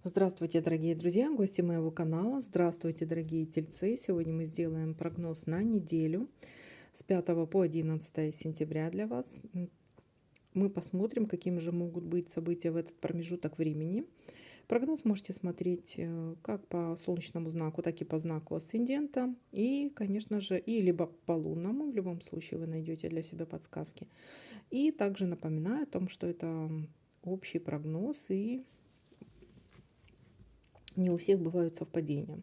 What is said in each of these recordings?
Здравствуйте, дорогие друзья, гости моего канала. Здравствуйте, дорогие тельцы. Сегодня мы сделаем прогноз на неделю с 5 по 11 сентября для вас. Мы посмотрим, какими же могут быть события в этот промежуток времени. Прогноз можете смотреть как по солнечному знаку, так и по знаку асцендента. И, конечно же, и либо по лунному. В любом случае вы найдете для себя подсказки. И также напоминаю о том, что это общий прогноз и не у всех бывают совпадения.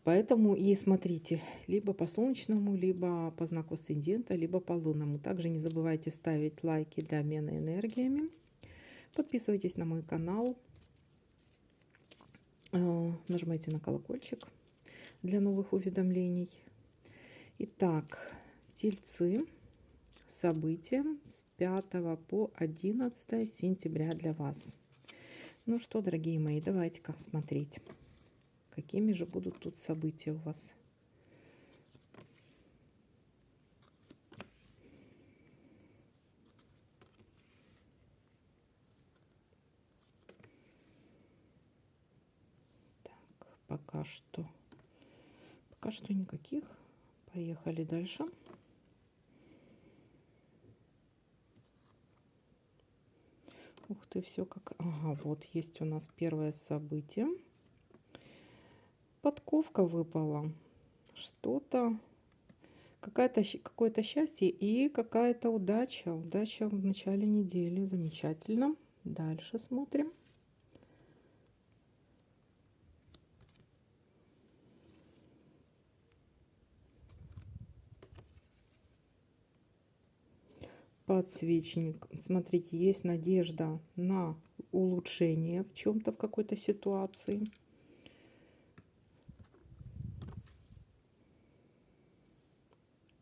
Поэтому и смотрите либо по солнечному, либо по знаку асцендента, либо по лунному. Также не забывайте ставить лайки для обмена энергиями. Подписывайтесь на мой канал. Нажимайте на колокольчик для новых уведомлений. Итак, тельцы, события с 5 по 11 сентября для вас. Ну что, дорогие мои, давайте-ка смотреть, какими же будут тут события у вас. Так, пока что никаких. Поехали дальше. Ух ты, все как... Ага, вот есть у нас первое событие. Подковка выпала. Что-то, какое-то счастье и какая-то удача. Удача в начале недели. Замечательно. Дальше смотрим. Подсвечник. Смотрите, есть надежда на улучшение в чем-то, в какой-то ситуации.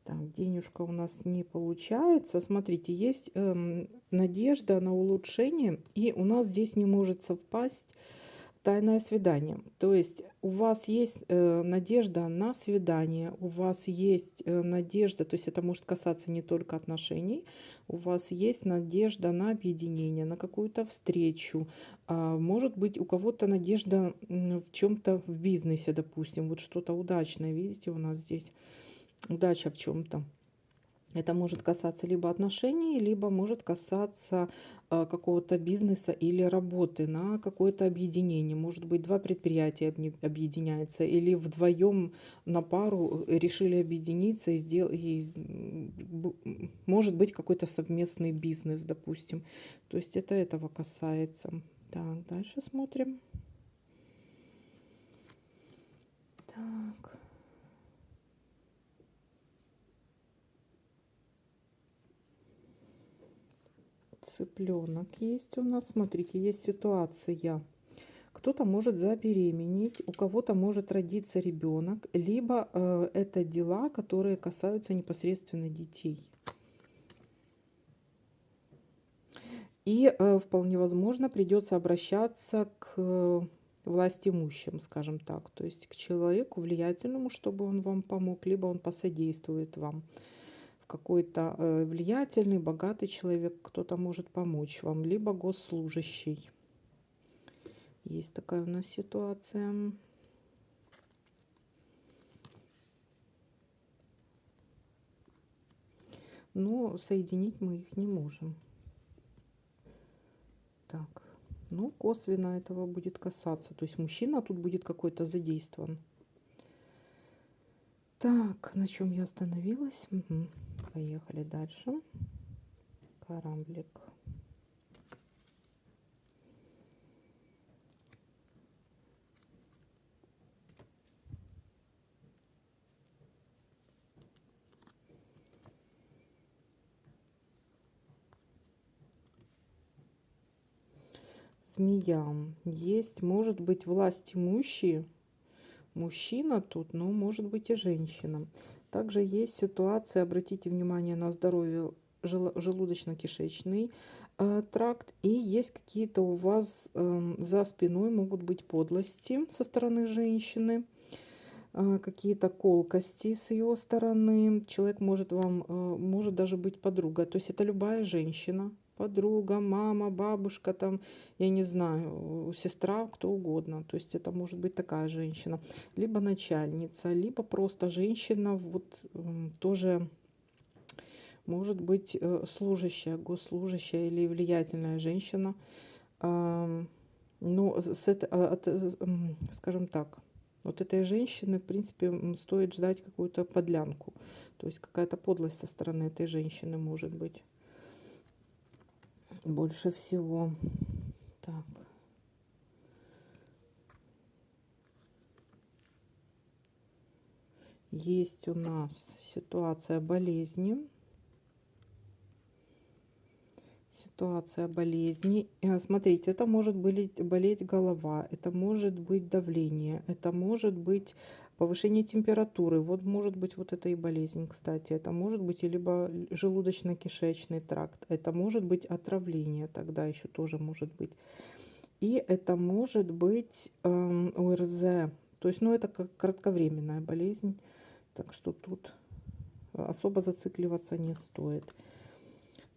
Так, денежка у нас не получается. Смотрите, есть надежда на улучшение, и у нас здесь не может совпасть тайное свидание. То есть у вас есть надежда на свидание, у вас есть надежда, то есть это может касаться не только отношений, у вас есть надежда на объединение, на какую-то встречу. Может быть, у кого-то надежда в чем-то в бизнесе, допустим, вот что-то удачное, видите, у нас здесь удача в чем-то. Это может касаться либо отношений, либо может касаться какого-то бизнеса или работы на какое-то объединение. Может быть, два предприятия объединяются, или вдвоем на пару решили объединиться и сделать, может быть, какой-то совместный бизнес, допустим. То есть это этого касается. Так, дальше смотрим. Так. Цыпленок есть у нас. Смотрите, есть ситуация. Кто-то может забеременеть, у кого-то может родиться ребенок, либо это дела, которые касаются непосредственно детей. И вполне возможно придется обращаться к власть имущим, скажем так, то есть к человеку влиятельному, чтобы он вам помог, либо он посодействует вам. Какой-то влиятельный, богатый человек, кто-то может помочь вам, либо госслужащий. Есть такая у нас ситуация. Но соединить мы их не можем. Так, ну косвенно этого будет касаться. То есть мужчина тут будет какой-то задействован. Так, на чем я остановилась? Угу. Поехали дальше. Карамблик. Змея. Есть, может быть, власть имущие. Мужчина тут, но может быть и женщина. Также есть ситуация, обратите внимание на здоровье желудочно-кишечный тракт. И есть какие-то у вас за спиной могут быть подлости со стороны женщины. Какие-то колкости с ее стороны. Человек может вам, может даже быть подруга. То есть это любая женщина. подруга, мама, бабушка, там, я не знаю, сестра, кто угодно. То есть это может быть такая женщина. Либо начальница, либо просто женщина, вот тоже может быть служащая, госслужащая или влиятельная женщина. Ну, скажем так, вот этой женщины, в принципе, стоит ждать какую-то подлянку. То есть какая-то подлость со стороны этой женщины может быть. Больше всего. Так. Есть у нас ситуация болезни. Ситуация болезни. Смотрите, это может болеть голова, это может быть давление, это может быть повышение температуры. Вот может быть вот это и болезнь, кстати. Это может быть и либо желудочно-кишечный тракт, это может быть отравление, тогда еще тоже может быть. И это может быть ОРЗ. То есть, ну, это как кратковременная болезнь, так что тут особо зацикливаться не стоит.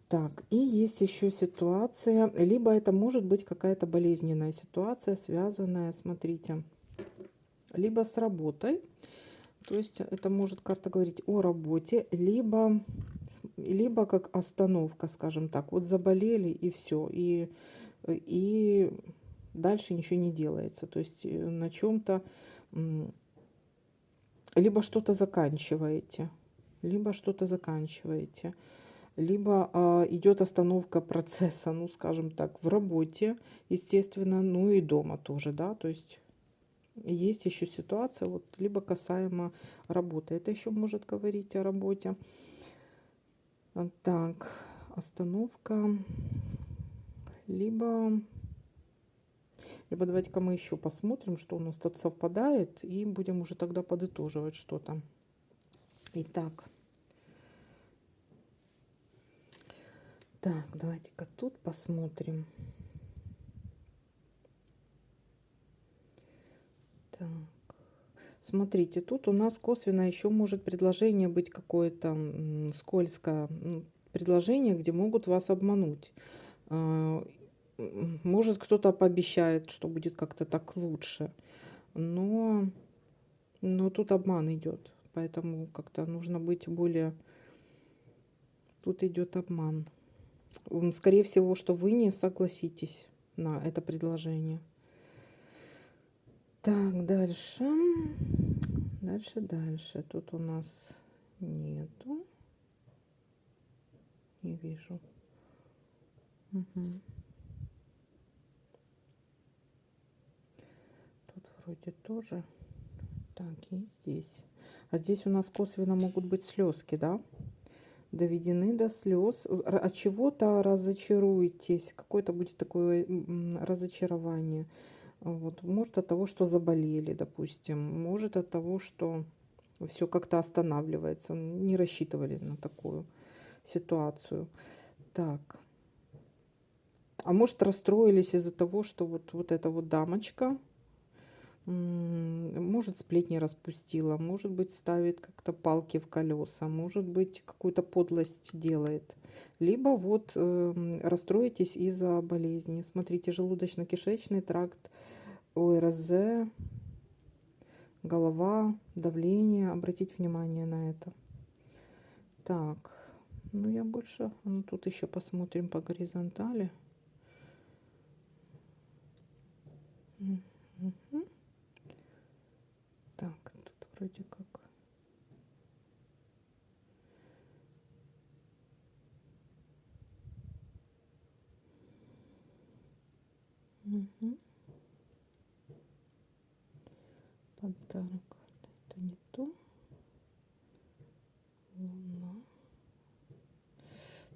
Так, и есть еще ситуация, либо это может быть какая-то болезненная ситуация, связанная, смотрите, либо с работой, то есть это может карта говорить о работе, либо как остановка, скажем так, вот заболели и все, и дальше ничего не делается, то есть на чем-то, либо что-то заканчиваете, либо что-то заканчиваете. Либо идет остановка процесса, ну, скажем так, в работе, естественно, ну и дома тоже, да, то есть есть еще ситуация, вот, либо касаемо работы, это еще может говорить о работе. Так, остановка, либо давайте-ка мы еще посмотрим, что у нас тут совпадает, и будем уже тогда подытоживать что-то. Итак. Так, давайте-ка тут посмотрим. Так. Смотрите, тут у нас косвенно еще может предложение быть какое-то скользкое предложение, где могут вас обмануть. Может, кто-то пообещает, что будет как-то так лучше, но тут обман идет, поэтому как-то нужно быть более... Тут идет обман. Скорее всего, что вы не согласитесь на это предложение. Так, дальше. Дальше. Тут у нас нету. Не вижу. Угу. Тут вроде тоже. Так, и здесь. А здесь у нас косвенно могут быть слезки, да? Доведены до слез. От чего-то разочаруетесь. Какое-то будет такое разочарование. Вот. Может от того, что заболели, допустим. Может от того, что все как-то останавливается. Не рассчитывали на такую ситуацию. Так. А может расстроились из-за того, что вот эта вот дамочка, может сплетни распустила, может быть ставит как-то палки в колеса, может быть какую-то подлость делает. Либо вот расстроитесь из-за болезни. Смотрите, желудочно-кишечный тракт, ОРЗ, голова, давление. Обратить внимание на это. Так, ну я больше... Ну, тут еще посмотрим по горизонтали. Угу. Так, тут вроде как... Угу. Подарок. Это не то. Луна.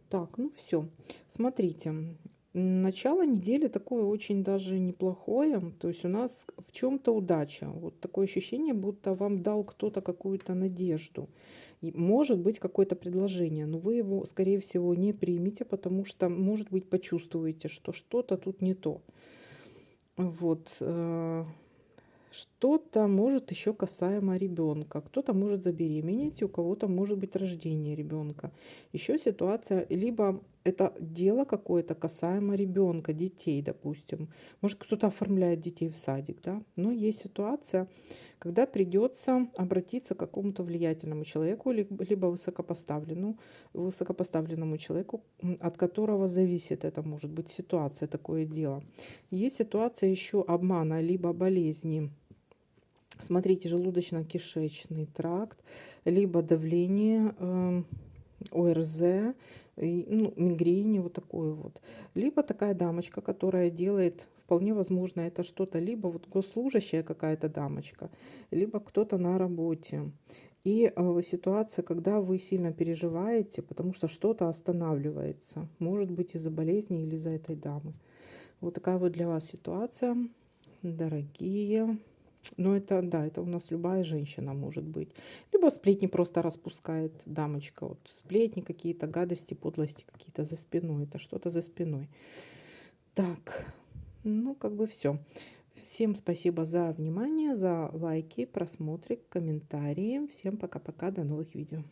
Так, ну все. Смотрите. Начало недели такое очень даже неплохое. То есть у нас в чем-то удача. Вот такое ощущение, будто вам дал кто-то какую-то надежду. И может быть какое-то предложение, но вы его, скорее всего, не примете, потому что, может быть, почувствуете, что что-то тут не то. Вот. Что-то может еще касаемо ребенка. Кто-то может забеременеть, у кого-то может быть рождение ребенка. Еще ситуация, либо это дело какое-то касаемо ребенка, детей, допустим. Может, кто-то оформляет детей в садик, да. Но есть ситуация, когда придется обратиться к какому-то влиятельному человеку, либо высокопоставленному человеку, от которого зависит это может быть ситуация, такое дело. Есть ситуация еще обмана, либо болезни. Смотрите, желудочно-кишечный тракт, либо давление, ОРЗ, ну, мигрени, вот такое вот. Либо такая дамочка, которая делает, вполне возможно, это что-то, либо вот госслужащая какая-то дамочка, либо кто-то на работе. И ситуация, когда вы сильно переживаете, потому что что-то останавливается. Может быть, из-за болезни или из-за этой дамы. Вот такая вот для вас ситуация, дорогие. Но это, да, это у нас любая женщина может быть. Либо сплетни просто распускает дамочка. Вот сплетни какие-то, гадости, подлости какие-то за спиной. Это что-то за спиной. Так, ну как бы все. Всем спасибо за внимание, за лайки, просмотры, комментарии. Всем пока-пока, до новых видео.